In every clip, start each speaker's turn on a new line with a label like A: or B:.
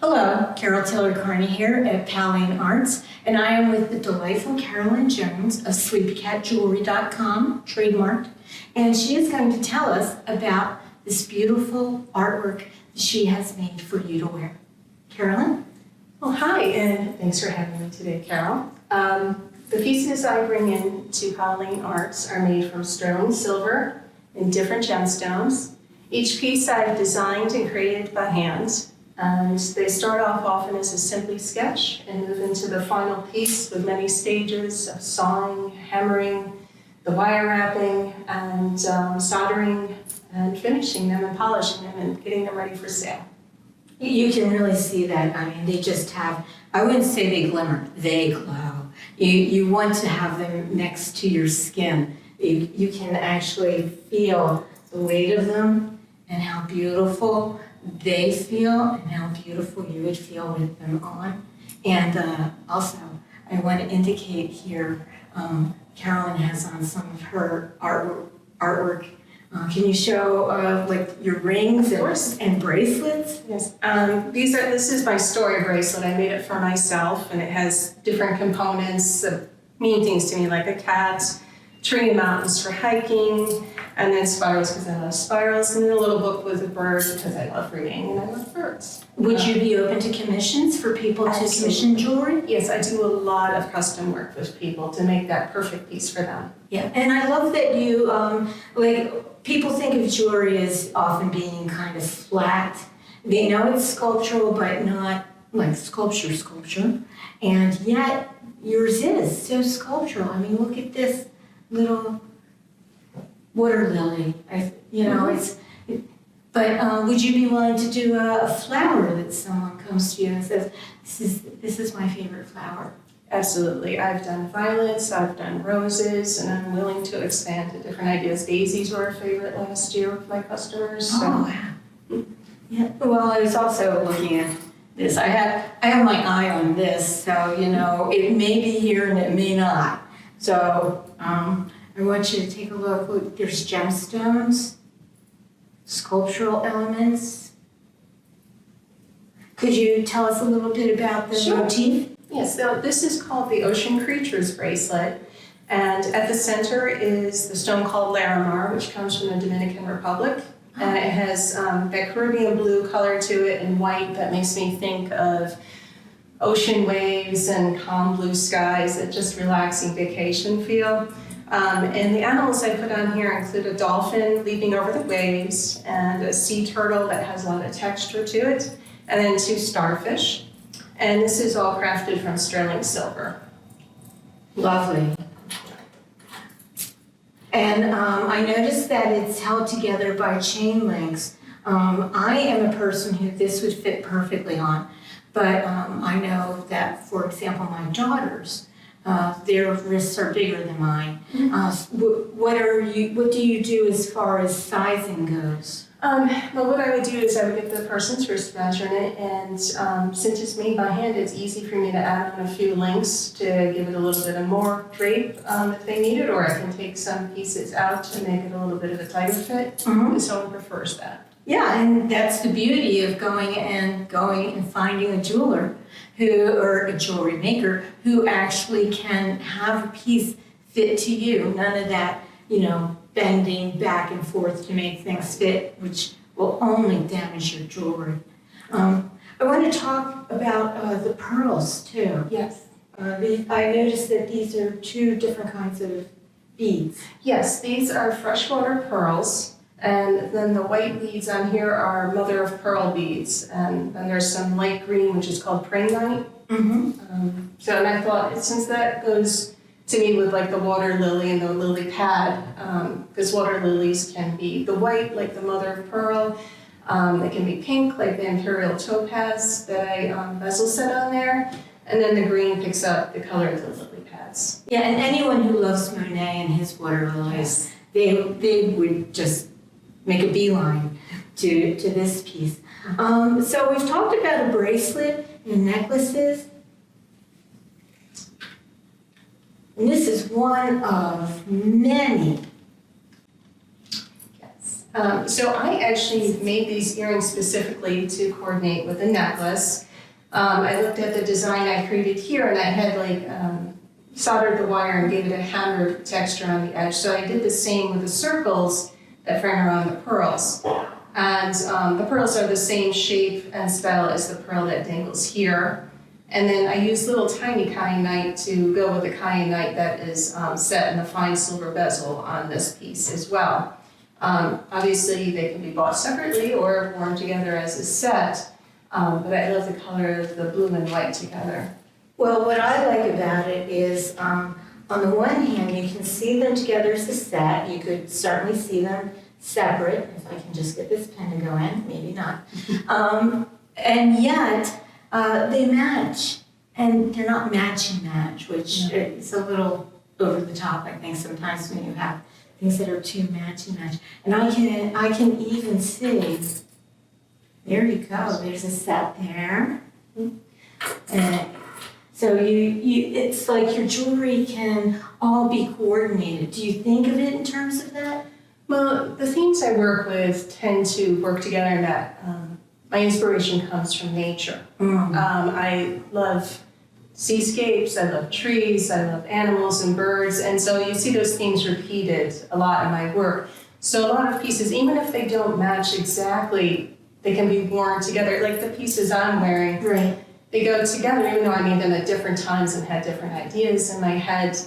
A: Hello, Carol Taylor-Kearney here at Powell Arts, and I am with the delightful Carolyn Jones of sleepycatjewelry.com, trademarked, and she is going to tell us about this beautiful artwork she has made for you to wear. Carolyn?
B: Well, hi, and thanks for having me today, Carol. The pieces I bring in to Powell Arts are made from sterling silver and different gemstones. Each piece I've designed and created by hand. And they start off often as a simply sketch and move into the final piece with many stages of sawing, hammering, the wire wrapping, and soldering, and finishing them and polishing them and getting them ready for sale.
A: You can really see that. I mean, they just have, I wouldn't say they glimmer, they glow. You want to have them next to your skin. You can actually feel the weight of them and how beautiful they feel and how beautiful you would feel with them on. And also, I want to indicate here, Carolyn has on some of her artwork. Can you show like your rings and bracelets?
B: Yes. This is my story bracelet. I made it for myself, and it has different components that mean things to me, like a cat, tree and mountains for hiking, and then spirals because I love spirals, and then a little book with a bird because I love reading and I love birds.
A: Would you be open to commissions for people to commission jewelry?
B: Yes, I do a lot of custom work with people to make that perfect piece for them.
A: Yeah, and I love that you, like, people think of jewelry as often being kind of flat. They know it's sculptural, but not like sculpture. And yet, yours is so sculptural. I mean, look at this little water lily. But would you be willing to do a flower that someone comes to you and says, this is my favorite flower?
B: Absolutely. I've done violets, I've done roses, and I'm willing to expand to different ideas. Daisies were a favorite last year with my customers. So.
A: Oh, wow. Yeah. Well, I was also looking at this. I have my eye on this, so it may be here and it may not. So I want you to take a look. Look, there's gemstones, sculptural elements. Could you tell us a little bit about the motif?
B: Yes, so this is called the Ocean Creatures Bracelet, and at the center is the stone called Larimar, which comes from the Dominican Republic, and it has that Caribbean blue color to it and white that makes me think of ocean waves and calm blue skies, that just relaxing vacation feel. And the animals I put on here include a dolphin leaping over the waves and a sea turtle that has a lot of texture to it, and then 2 starfish. And this is all crafted from sterling silver.
A: Lovely. And I noticed that it's held together by chain links. I am a person who this would fit perfectly on, but I know that, for example, my daughters, their wrists are bigger than mine. What do you do as far as sizing goes?
B: Well, what I would do is I would get the person's wrist measurement, and since it's made by hand, it's easy for me to add on a few links to give it a little bit of more drape if they need it, or I can take some pieces out to make it a little bit of a tighter fit. If someone prefers that.
A: Yeah, and that's the beauty of going and finding a jeweler or a jewelry maker who actually can have a piece fit to you. None of that, bending back and forth to make things fit, which will only damage your jewelry. I want to talk about the pearls too.
B: Yes.
A: I noticed that these are 2 different kinds of beads.
B: Yes, these are freshwater pearls, and then the white beads on here are mother of pearl beads, and then there's some light green, which is called prehnite. And I thought, since that goes to me with like the water lily and the lily pad, because water lilies can be the white, like the mother of pearl. They can be pink, like the imperial topaz that I bezel set on there. And then the green picks up the color of the lily pads.
A: Yeah, and anyone who loves Monet and his water lilies, they would just make a beeline to this piece. So we've talked about a bracelet and necklaces. And this is one of many.
B: Yes. So I actually made these earrings specifically to coordinate with the necklace. I looked at the design I created here, and I had like soldered the wire and gave it a hammer texture on the edge. So I did the same with the circles that frame around the pearls. And the pearls are the same shape and style as the pearl that dangles here. And then I used little tiny kyanite to go with the kyanite that is set in a fine silver bezel on this piece as well. Obviously, they can be bought separately or worn together as a set, but I love the color of the blue and white together.
A: Well, what I like about it is, on the one hand, you can see them together as a set. You could certainly see them separate. If I can just get this pen to go in, maybe not. And yet, they match. And they're not match, which is a little over the top, I think, sometimes when you have things that are too match. And I can even see, there you go, there's a set there. And so it's like your jewelry can all be coordinated. Do you think of it in terms of that?
B: Well, the themes I work with tend to work together in that my inspiration comes from nature. I love seascapes, I love trees, I love animals and birds, and so you see those themes repeated a lot in my work. So a lot of pieces, even if they don't match exactly, they can be worn together. Like the pieces I'm wearing,
A: Right.
B: they go together, even though I made them at different times and had different ideas in my head,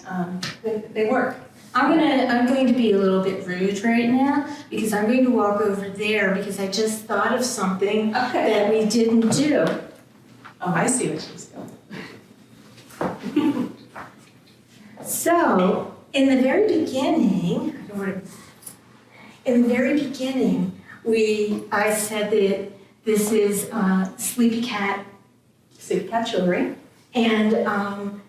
B: they work.
A: I'm going to be a little bit rude right now because I'm going to walk over there because I just thought of something that we didn't do.
B: Oh, I see what she's doing.
A: So, in the very beginning, I said that this is Sleepy Cat.
B: Sleepy Cat jewelry.
A: And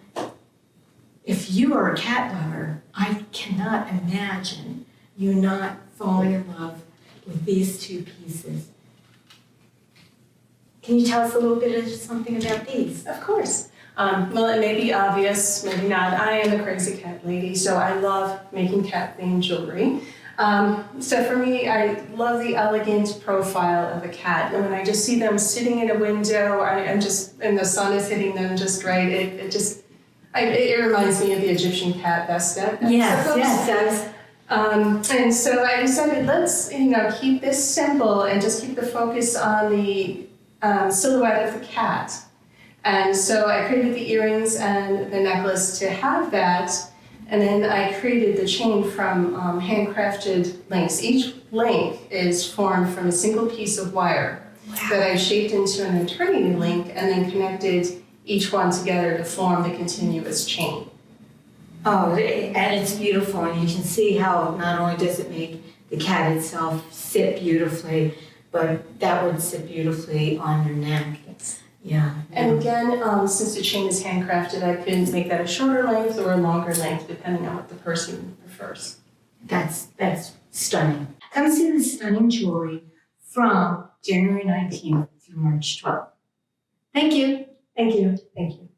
A: if you are a cat lover, I cannot imagine you not falling in love with these two pieces. Can you tell us a little bit of something about these?
B: Of course. Well, it may be obvious, maybe not. I am a crazy cat lady, so I love making cat-themed jewelry. So for me, I love the elegant profile of a cat. And when I just see them sitting in a window, and the sun is hitting them just right, it reminds me of the Egyptian cat Vesta.
A: Yes, it does.
B: And so I decided, let's keep this simple and just keep the focus on the silhouette of the cat. And so I created the earrings and the necklace to have that. And then I created the chain from handcrafted links. Each link is formed from a single piece of wire that I shaped into an eternity link and then connected each one together to form the continuous chain.
A: Oh, and it's beautiful, and you can see how not only does it make the cat itself sit beautifully, but that would sit beautifully on your neck. Yeah.
B: And again, since the chain is handcrafted, I can make that a shorter length or a longer length, depending on what the person prefers.
A: That's stunning. Come see the stunning jewelry from January 19th through March 12th. Thank you.
B: Thank you. Thank you.